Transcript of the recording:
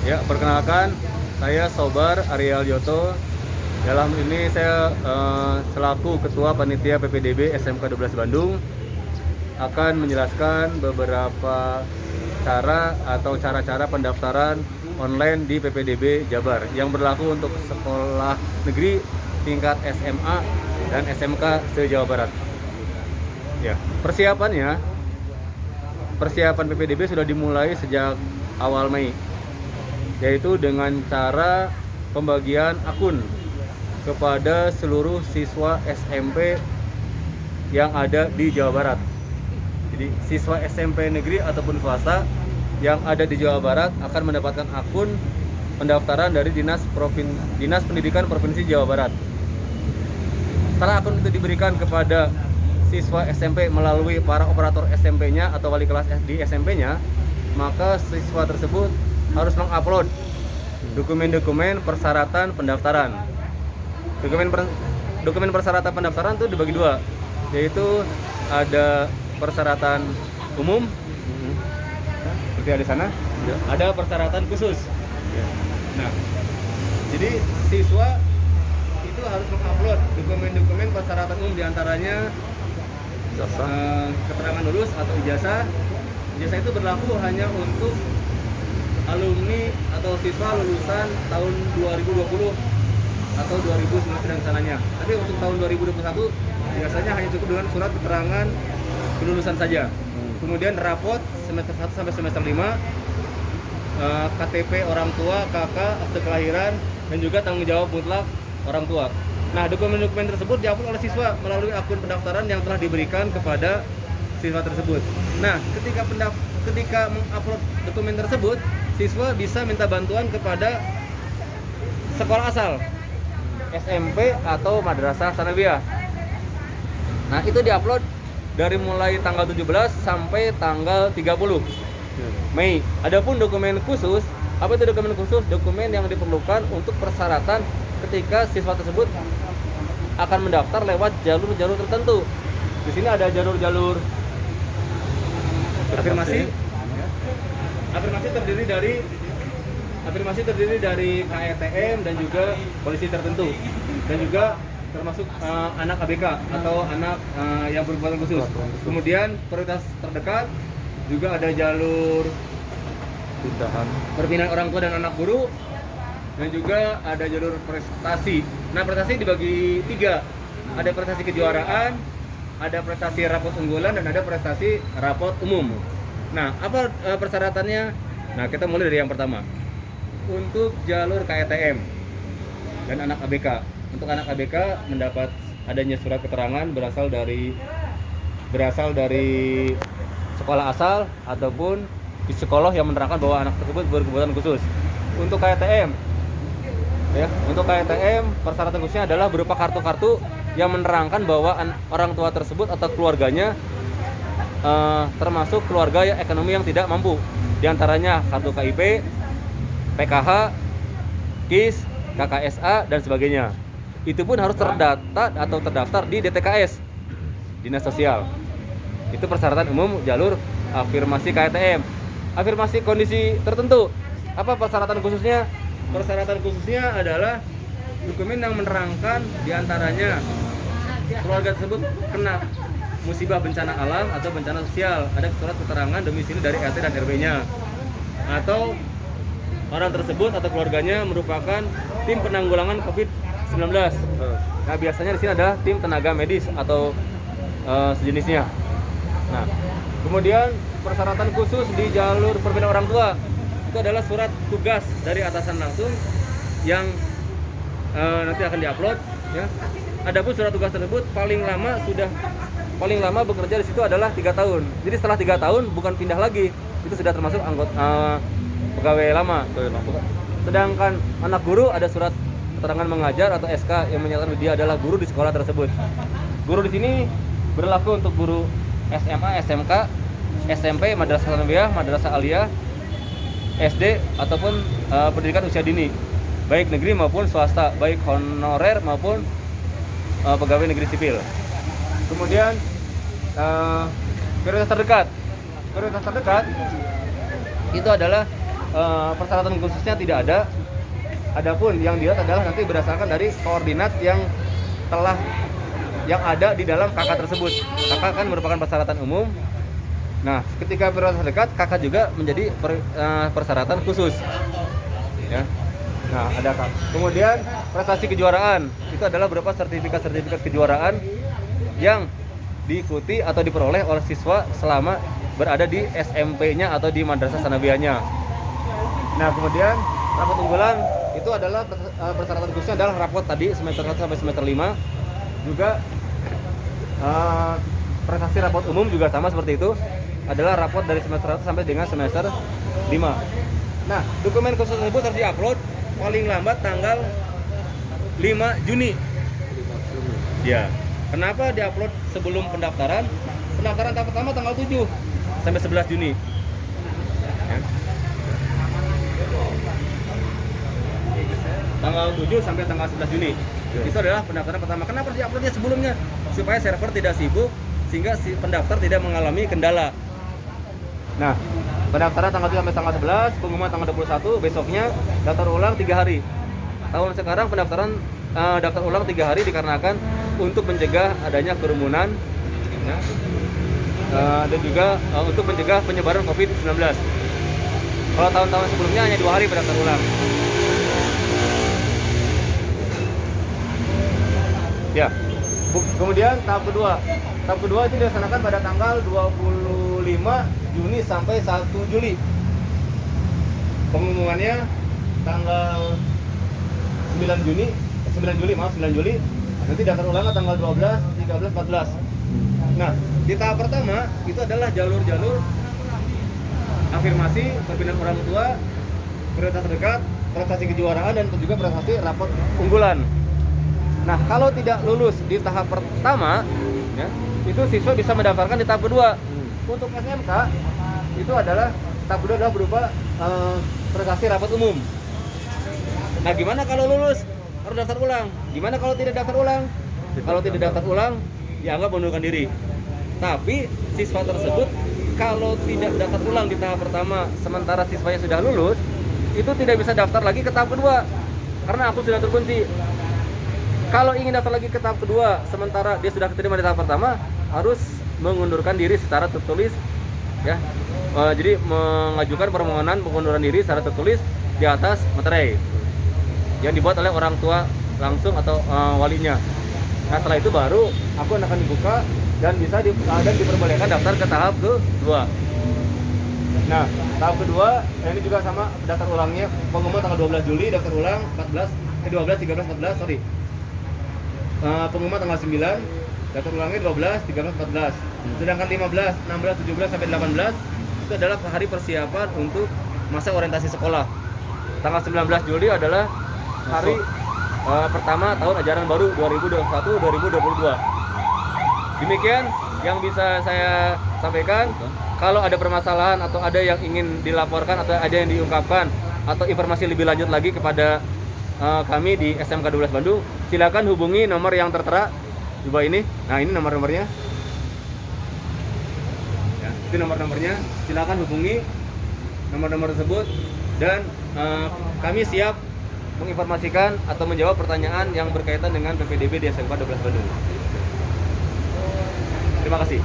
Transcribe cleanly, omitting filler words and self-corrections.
Ya, perkenalkan, saya Sobar Ariel Yoto. Dalam ini saya selaku Ketua Panitia PPDB SMK 12 Bandung akan menjelaskan beberapa cara-cara pendaftaran online di PPDB Jabar yang berlaku untuk sekolah negeri tingkat SMA dan SMK se-Jawa Barat. Ya, persiapan PPDB sudah dimulai sejak awal Mei, yaitu dengan cara pembagian akun kepada seluruh siswa SMP yang ada di Jawa Barat. Jadi siswa SMP negeri ataupun swasta yang ada di Jawa Barat akan mendapatkan akun pendaftaran dari Dinas Pendidikan Provinsi Jawa Barat. Setelah akun itu diberikan kepada siswa SMP melalui para operator SMP-nya atau wali kelas di SMP-nya, maka siswa tersebut harus mengupload dokumen-dokumen persyaratan pendaftaran. Dokumen persyaratan pendaftaran itu dibagi dua, yaitu ada persyaratan umum, seperti ada di sana, ada persyaratan khusus. Nah, jadi siswa itu harus mengupload dokumen-dokumen persyaratan umum, diantaranya keterangan lulus atau ijazah. Ijazah itu berlaku hanya untuk alumni atau siswa lulusan tahun 2020 atau 2019 dan sananya. Tapi untuk tahun 2021 biasanya hanya cukup dengan surat keterangan kelulusan saja. Kemudian rapot semester 1 sampai semester 5, KTP orang tua, KK, akte kelahiran, dan juga tanggung jawab mutlak orang tua. Nah, dokumen-dokumen tersebut diupload oleh siswa melalui akun pendaftaran yang telah diberikan kepada siswa tersebut. Nah, ketika mengupload dokumen tersebut, siswa bisa minta bantuan kepada sekolah asal, SMP atau madrasah sanawiyah. Nah, itu diupload dari mulai tanggal 17 sampai tanggal 30 Mei. Adapun dokumen khusus, apa itu dokumen khusus? Dokumen yang diperlukan untuk persyaratan ketika siswa tersebut akan mendaftar lewat jalur-jalur tertentu. Di sini ada jalur-jalur afirmasi. Afirmasi terdiri dari KETM dan juga polisi tertentu, dan juga termasuk anak ABK atau anak yang berkebutuhan khusus. Kemudian prioritas terdekat juga ada jalur perpindahan orang tua dan anak guru, dan juga ada jalur prestasi. Nah, prestasi dibagi 3. Ada prestasi kejuaraan, ada prestasi rapot unggulan, dan ada prestasi rapot umum. Nah, apa persyaratannya? Nah, kita mulai dari yang pertama. Untuk jalur KETM dan anak ABK. Untuk anak ABK mendapat adanya surat keterangan berasal dari sekolah asal ataupun di sekolah yang menerangkan bahwa anak tersebut berkebutuhan khusus. Untuk KETM, untuk KETM persyaratan khususnya adalah berupa kartu-kartu yang menerangkan bahwa orang tua tersebut atau keluarganya termasuk keluarga yang ekonomi yang tidak mampu. Di antaranya kartu KIP, PKH, KIS, KKSA, dan sebagainya. Itu pun harus terdata atau terdaftar di DTKS, Dinas Sosial. Itu persyaratan umum jalur afirmasi KETM. Afirmasi kondisi tertentu, apa persyaratan khususnya? Persyaratan khususnya adalah dokumen yang menerangkan diantaranya keluarga tersebut kena musibah bencana alam atau bencana sosial, ada surat keterangan domisili dari RT dan RW-nya, atau orang tersebut atau keluarganya merupakan tim penanggulangan COVID-19. Nah, biasanya di sini ada tim tenaga medis atau sejenisnya. Nah, kemudian persyaratan khusus di jalur perpindahan orang tua itu adalah surat tugas dari atasan langsung yang nanti akan diupload. Ya. Adapun surat tugas tersebut paling lama bekerja di situ adalah 3 tahun. Jadi setelah 3 tahun bukan pindah lagi, itu sudah termasuk anggota pegawai lama. Sedangkan anak guru ada surat keterangan mengajar atau SK yang menyatakan dia adalah guru di sekolah tersebut. Guru di sini berlaku untuk guru SMA, SMK, SMP, madrasah sanawiyah, madrasah aliyah, SD ataupun pendidikan usia dini, baik negeri maupun swasta, baik honorer maupun pegawai negeri sipil. Kemudian prioritas terdekat itu adalah persyaratan khususnya tidak ada. Adapun yang dilihat adalah nanti berdasarkan dari koordinat yang ada di dalam KK tersebut. KK kan merupakan persyaratan umum. Nah, ketika prioritas terdekat, KK juga menjadi persyaratan khusus. Ya. Nah, ada KK. Kemudian prestasi kejuaraan itu adalah beberapa sertifikat kejuaraan yang diikuti atau diperoleh oleh siswa selama berada di SMP-nya atau di madrasah sanawiyahnya. Nah, kemudian rapot unggulan itu adalah persyaratan khususnya adalah rapot tadi semester 1 sampai semester 5. Juga prestasi rapot umum juga sama seperti itu, adalah rapot dari semester 1 sampai dengan semester 5. Nah, dokumen khusus tersebut harus diupload paling lambat tanggal 5 Juni. Ya. Kenapa diupload sebelum pendaftaran? Pendaftaran tahap pertama tanggal 7 sampai 11 Juni. Ya. Tanggal 7 sampai tanggal 11 Juni. Itu adalah pendaftaran pertama. Kenapa harus diuploadnya sebelumnya? Supaya server tidak sibuk sehingga si pendaftar tidak mengalami kendala. Nah, pendaftaran tanggal 7 sampai tanggal 11, pengumuman tanggal 21, besoknya daftar ulang 3 hari. Tahun sekarang pendaftaran daftar ulang 3 hari dikarenakan untuk mencegah adanya kerumunan, ya, dan juga untuk mencegah penyebaran COVID-19. Kalau tahun-tahun sebelumnya hanya 2 hari pendaftar ulang. Ya. Kemudian tahap kedua. Tahap kedua itu dilaksanakan pada tanggal 25 Juni sampai 1 Juli. Pengumumannya tanggal 9 Juli. Nanti daftar ulang tanggal 12, 13, 14. Nah, di tahap pertama itu adalah jalur-jalur afirmasi, perpindahan orang tua, prioritas terdekat, prestasi kejuaraan, dan juga prestasi rapot unggulan. Nah, kalau tidak lulus di tahap pertama, ya, itu siswa bisa mendaftarkan di tahap kedua. Untuk SMK itu adalah tahap kedua adalah berupa prestasi rapot umum. Nah, gimana kalau lulus? Harus daftar ulang. Gimana kalau tidak daftar ulang? Kalau tidak daftar ulang, dianggap mengundurkan diri. Tapi siswa tersebut kalau tidak daftar ulang di tahap pertama, sementara siswanya sudah lulus, itu tidak bisa daftar lagi ke tahap kedua karena aku sudah terkunci. Kalau ingin daftar lagi ke tahap kedua, sementara dia sudah keterima di tahap pertama, harus mengundurkan diri secara tertulis, ya. Jadi mengajukan permohonan pengunduran diri secara tertulis di atas materai yang dibuat oleh orang tua langsung atau walinya. Nah, setelah itu baru akun akan dibuka dan bisa diperbolehkan daftar ke tahap kedua. Nah, tahap kedua ini juga sama daftar ulangnya, pengumuman tanggal 12 Juli, daftar ulang 12, 13, 14, sorry. Pengumuman tanggal 9, daftar ulangnya 12, 13, 14. Sedangkan 15, 16, 17 sampai 18 itu adalah hari persiapan untuk masa orientasi sekolah. Tanggal 19 Juli adalah hari pertama tahun ajaran baru 2021-2022. Demikian yang bisa saya sampaikan. Kalau ada permasalahan atau ada yang ingin dilaporkan atau ada yang diungkapkan atau informasi lebih lanjut lagi kepada kami di SMK 12 Bandung, silakan hubungi nomor yang tertera di bawah ini. Nah, ini nomor-nomornya. Ya, itu nomor-nomornya. Silakan hubungi nomor-nomor tersebut dan kami siap menginformasikan atau menjawab pertanyaan yang berkaitan dengan PPDB di SMK 12 Bandung. Terima kasih.